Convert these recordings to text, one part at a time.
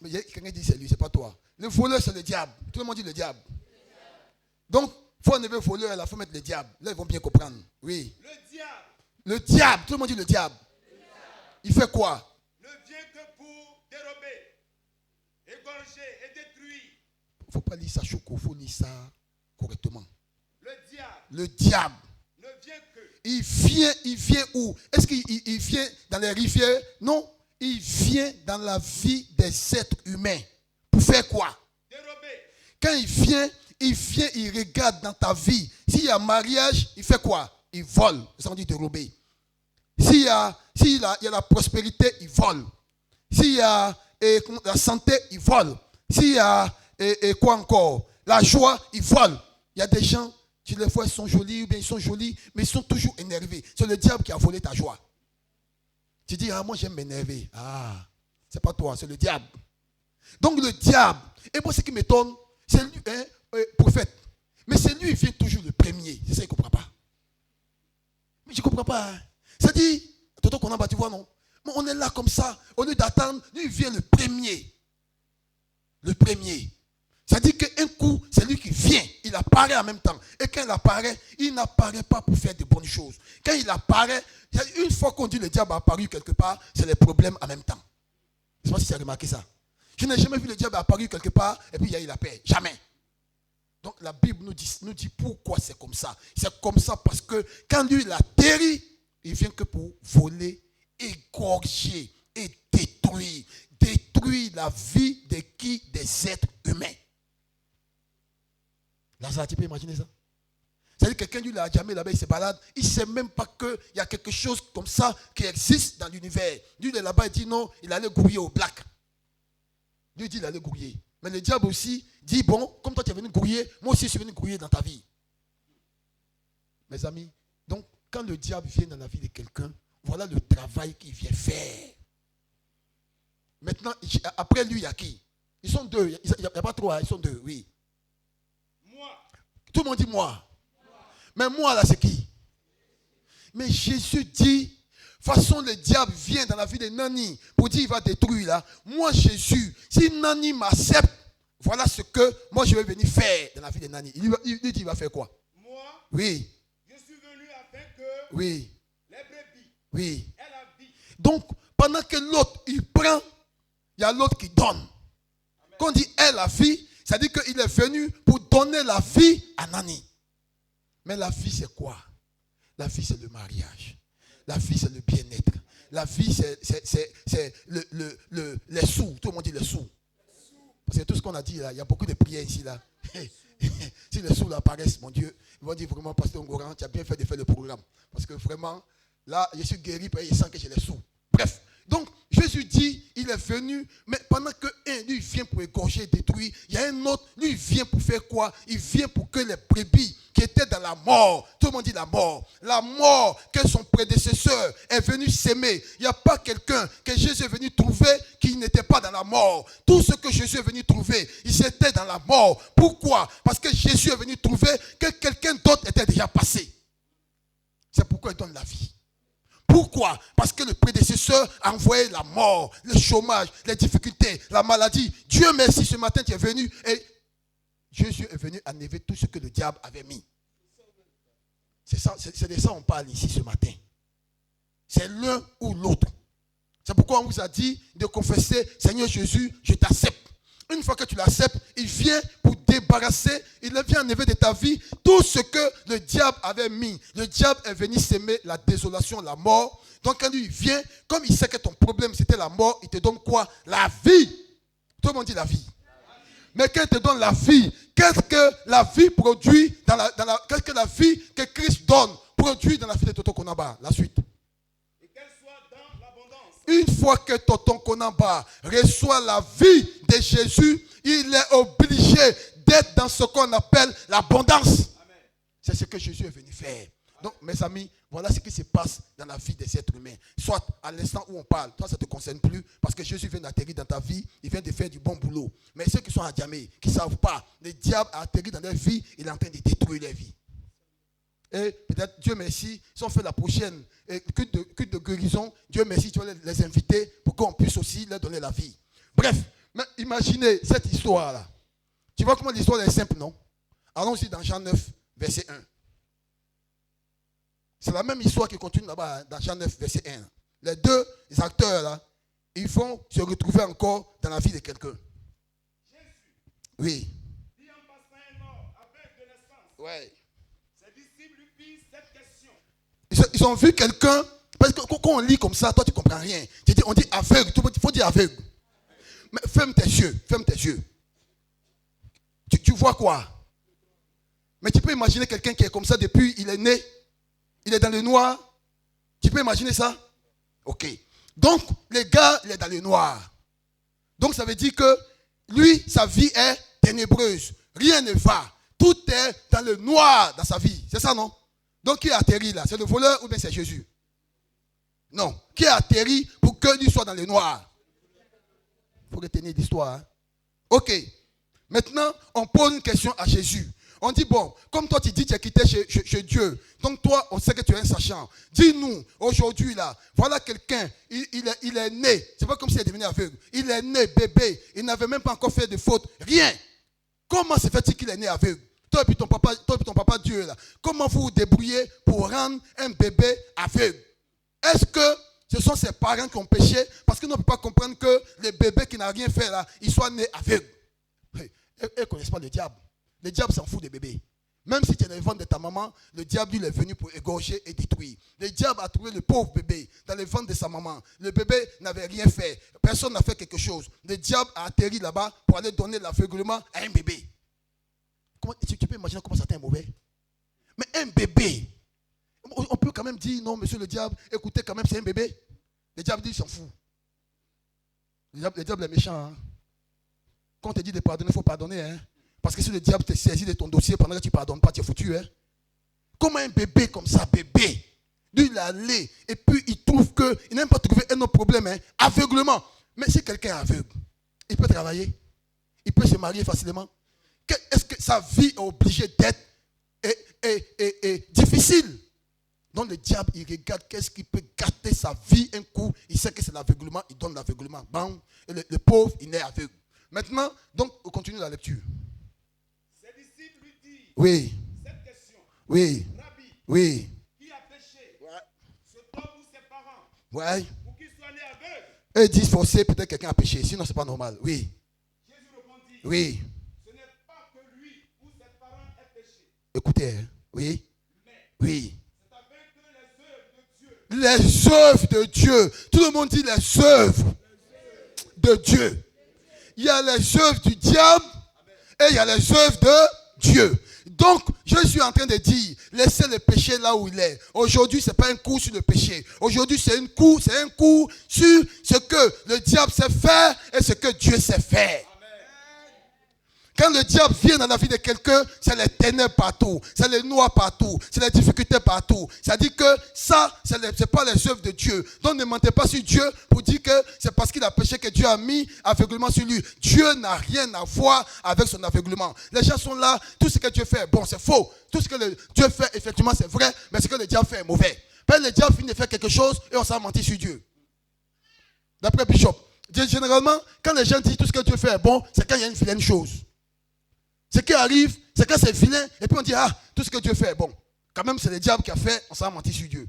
Mais quelqu'un dit c'est lui, c'est pas toi. Le voleur, c'est le diable. Tout le monde dit le diable. Donc, il faut enlever le voleur, il faut mettre le diable. Là, ils vont bien comprendre. Oui. Le diable. Le diable, tout le monde dit le diable. Il fait quoi? Ne vient que pour dérober, égorger et détruire. Il ne faut pas lire ça choco, il faut lire ça correctement. Le diable Le diable. ne vient que. Il vient où? Est-ce qu'il vient dans les rivières? Non. Il vient dans la vie des êtres humains. Pour faire quoi? Dérober. Quand il vient, il regarde dans ta vie. S'il y a mariage, il fait quoi? Il vole. Ça on dit dérober. S'il y a la prospérité, il vole. S'il y a la santé, il vole. S'il y a quoi encore? La joie, il vole. Il y a des gens, tu les vois, ils sont jolis, ou bien ils sont jolis, mais ils sont toujours énervés. C'est le diable qui a volé ta joie. Tu dis, moi j'aime m'énerver. C'est pas toi, c'est le diable. Donc le diable, et moi ce qui m'étonne, c'est lui, prophète. Mais c'est lui, il vient toujours le premier. C'est ça, il ne comprend pas. Mais je ne comprends pas. Ça dit, Toto Konamba, tu vois, non? Mais on est là comme ça, au lieu d'attendre, lui, il vient le premier. Le premier. Ça dit qu'un coup, c'est lui qui vient. Il apparaît en même temps. Et quand il apparaît, il n'apparaît pas pour faire de bonnes choses. Quand il apparaît, une fois qu'on dit le diable a apparu quelque part, c'est les problèmes en même temps. Je ne sais pas si tu as remarqué ça. Je n'ai jamais vu le diable apparu quelque part et puis il y a eu la paix. Jamais. Donc la Bible nous dit pourquoi c'est comme ça. C'est comme ça parce que quand lui il atterrit, il vient que pour voler, égorger et détruire. Détruire la vie de qui? Des êtres humains. Lazare, tu peux imaginer ça? C'est-à-dire que quelqu'un lui l'a jamais là-bas, il se balade, il ne sait même pas qu'il y a quelque chose comme ça qui existe dans l'univers. Lui il est là-bas, il dit non, il allait grouiller au black. Lui dit il allait grouiller. Mais le diable aussi dit, bon, comme toi tu es venu grouiller, moi aussi je suis venu grouiller dans ta vie. Mes amis, donc quand le diable vient dans la vie de quelqu'un, voilà le travail qu'il vient faire. Maintenant, après lui, il y a qui? Ils sont deux, il n'y a pas trois, ils sont deux, oui. Moi. Tout le monde dit moi. Mais moi là, c'est qui? Mais Jésus dit, façon le diable vient dans la vie de Nani pour dire il va détruire là. Moi Jésus, si Nani m'accepte, voilà ce que moi je vais venir faire dans la vie de Nani. Il dit il va faire quoi? Moi, oui. Je suis venu afin que oui. Les brebis oui. aient la vie. Donc, pendant que l'autre il prend, il y a l'autre qui donne. Amen. Quand on dit ait la vie, ça dit qu'il est venu pour donner la vie à Nani. Mais la vie c'est quoi? La vie c'est le mariage. La vie, c'est le bien-être. La vie, c'est les sous. Tout le monde dit les sous. Parce que tout ce qu'on a dit là, il y a beaucoup de prières ici là. Si les sous là apparaissent, mon Dieu, ils vont dire vraiment, Pasteur Ngoran, tu as bien fait de faire le programme. Parce que vraiment, là, je suis guéri, puis il sent que j'ai les sous. Bref. Donc, Jésus dit, il est venu, mais pendant que un, lui, vient pour égorger, détruire, il y a un autre, lui, il vient pour faire quoi? Il vient pour que les brebis qui étaient dans la mort, tout le monde dit la mort que son prédécesseur est venu s'aimer. Il n'y a pas quelqu'un que Jésus est venu trouver qui n'était pas dans la mort. Tout ce que Jésus est venu trouver, il était dans la mort. Pourquoi? Parce que Jésus est venu trouver que quelqu'un d'autre était déjà passé. C'est pourquoi il donne la vie. Pourquoi? Parce que le prédécesseur a envoyé la mort, le chômage, les difficultés, la maladie. Dieu merci, ce matin tu es venu et Jésus est venu enlever tout ce que le diable avait mis. C'est de ça qu'on parle ici ce matin. C'est l'un ou l'autre. C'est pourquoi on vous a dit de confesser, Seigneur Jésus, je t'accepte. Une fois que tu l'acceptes, il vient pour débarrasser, il vient enlever de ta vie tout ce que le diable avait mis. Le diable est venu s'aimer la désolation, la mort. Donc quand il vient, comme il sait que ton problème c'était la mort, il te donne quoi? La vie. Tout le monde dit la vie. Mais quand il te donne la vie, qu'est-ce que la vie produit qu'est-ce que la vie que Christ donne produit dans la vie de Toto Konamba? La suite. Et qu'elle soit dans l'abondance. Une fois que Toto Konamba reçoit la vie de Jésus, il est obligé d'être dans ce qu'on appelle l'abondance. C'est ce que Jésus est venu faire. Donc, mes amis, voilà ce qui se passe dans la vie des êtres humains. Soit à l'instant où on parle, toi ça ne te concerne plus, parce que Jésus vient d'atterrir dans ta vie, il vient de faire du bon boulot. Mais ceux qui sont à Djamé, qui ne savent pas, le diable a atterri dans leur vie, il est en train de détruire leur vie. Et peut-être, Dieu merci, si on fait la prochaine culte de guérison, Dieu merci, tu vas les inviter pour qu'on puisse aussi leur donner la vie. Bref, Mais imaginez cette histoire-là. Tu vois comment l'histoire est simple, non? Allons-y dans Jean 9, verset 1. C'est la même histoire qui continue là-bas, dans Jean 9, verset 1. Les deux acteurs, là, ils vont se retrouver encore dans la vie de quelqu'un. Oui. Qui en passant un mort aveugle de naissance. Ouais. Ses disciples lui firent cette question. Ils ont vu quelqu'un, parce que quand on lit comme ça, toi tu ne comprends rien. On dit aveugle, il faut dire aveugle. Mais ferme tes yeux, ferme tes yeux. Tu vois quoi? Mais tu peux imaginer quelqu'un qui est comme ça depuis, il est né, il est dans le noir. Tu peux imaginer ça? Ok. Donc, le gars, il est dans le noir. Donc, ça veut dire que lui, sa vie est ténébreuse. Rien ne va. Tout est dans le noir dans sa vie. C'est ça, non? Donc, qui a atterri là? C'est le voleur ou bien c'est Jésus? Non. Qui a atterri pour que lui soit dans le noir? Il faut retenir l'histoire. Hein? Ok. Maintenant, on pose une question à Jésus. On dit, bon, comme toi tu dis que tu as quitté chez Dieu, donc toi, on sait que tu es un sachant. Dis-nous, aujourd'hui là, voilà quelqu'un, il est né, c'est pas comme s'il est devenu aveugle. Il est né, bébé, il n'avait même pas encore fait de faute, rien. Comment se fait-il qu'il est né aveugle? Toi et puis ton papa Dieu là, comment vous vous débrouillez pour rendre un bébé aveugle? Est-ce que ce sont ses parents qui ont péché? Parce qu'ils ne peuvent pas comprendre que le bébé qui n'a rien fait là, il soit né aveugle. Ils ne connaissent pas le diable. Le diable s'en fout des bébés. Même si tu es dans le ventre de ta maman, le diable lui est venu pour égorger et détruire. Le diable a trouvé le pauvre bébé dans le ventre de sa maman. Le bébé n'avait rien fait. Personne n'a fait quelque chose. Le diable a atterri là-bas pour aller donner l'aveuglement à un bébé. Tu peux imaginer comment ça est mauvais? Mais un bébé, on peut quand même dire, non, monsieur le diable, écoutez, quand même, c'est un bébé. Le diable dit, il s'en fout. Le diable est méchant. Hein? Quand on te dit de pardonner, il faut pardonner. Hein? Parce que si le diable te saisit de ton dossier pendant que tu ne pardonnes pas, tu es foutu. Hein? Comment un bébé comme ça, bébé, lui il est allé et puis il trouve qu'il n'a même pas trouvé un autre problème, hein? Aveuglement. Mais si quelqu'un est aveugle, il peut travailler, il peut se marier facilement. Est-ce que sa vie est obligée d'être difficile? Donc le diable, il regarde qu'est-ce qui peut gâter sa vie un coup. Il sait que c'est l'aveuglement, il donne l'aveuglement. Bam. Et le pauvre, il est aveugle. Maintenant, donc, on continue la lecture. Ses disciples lui disent oui. Cette question. Oui. Rabbi, oui. Qui a péché? Cet homme ou ses parents? Ouais. Pour qu'il soit né aveugle? Eux disent forcé, peut-être quelqu'un a péché. Sinon, ce n'est pas normal. Oui. Jésus répondit. Oui. Ce n'est pas que lui ou ses parents aient péché. Écoutez, hein. Oui. Mais oui. c'est avec que les œuvres de Dieu. Les œuvres de Dieu. Tout le monde dit les œuvres de Dieu. Il y a les œuvres du diable et il y a les œuvres de Dieu. Donc, je suis en train de dire, laissez le péché là où il est. Aujourd'hui, ce n'est pas un coup sur le péché. Aujourd'hui, c'est un coup sur ce que le diable sait faire et ce que Dieu sait faire. Quand le diable vient dans la vie de quelqu'un, c'est les ténèbres partout, c'est les noirs partout, c'est les difficultés partout. Ça dit que ça, ce n'est pas les œuvres de Dieu. Donc ne mentez pas sur Dieu pour dire que c'est parce qu'il a péché que Dieu a mis aveuglement sur lui. Dieu n'a rien à voir avec son aveuglement. Les gens sont là, tout ce que Dieu fait, bon, c'est faux. Tout ce que Dieu fait, effectivement, c'est vrai, mais ce que le diable fait est mauvais. Puis le diable finit de faire quelque chose et on s'en mentit sur Dieu. D'après Bishop, généralement, quand les gens disent tout ce que Dieu fait est bon, c'est quand il y a une vilaine chose. Ce qui arrive, c'est quand c'est vilain, et puis on dit, tout ce que Dieu fait, bon, quand même c'est le diable qui a fait, on s'en menti sur Dieu.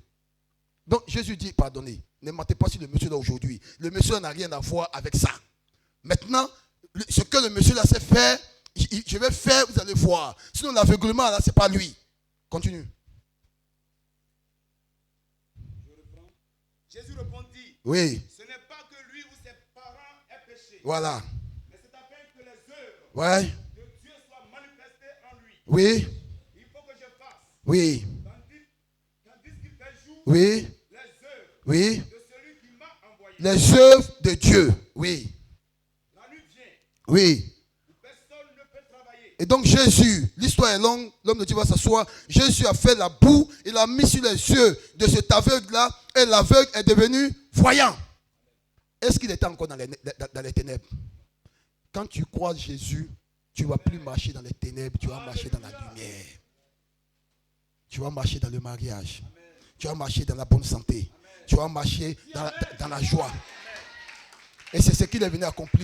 Donc Jésus dit, pardonnez, ne mentez pas sur le monsieur là aujourd'hui. Le monsieur n'a rien à voir avec ça. Maintenant, ce que le monsieur là sait faire, je vais faire, vous allez voir. Sinon l'aveuglement là, c'est pas lui. Continue. Jésus répondit, oui. Ce n'est pas que lui ou ses parents aient péché. Voilà. Mais c'est afin que les œuvres ouais. de Dieu soient manifestées en lui. Oui. Il faut que je fasse. Oui. Tandis qu'il fait jour, oui. Les œuvres oui. de celui qui m'a envoyé. Les œuvres de Dieu. Oui. La nuit vient. Oui. Où personne ne peut travailler. Et donc Jésus, l'histoire est longue, l'homme de Dieu va s'asseoir. Jésus a fait la boue, il a mis sur les yeux de cet aveugle-là, et l'aveugle est devenu voyant. Est-ce qu'il était encore dans les ténèbres? Quand tu crois Jésus, tu ne vas plus marcher dans les ténèbres, tu vas marcher dans la lumière. Tu vas marcher dans le mariage. Tu vas marcher dans la bonne santé. Tu vas marcher dans la joie. Et c'est ce qu'il est venu accomplir.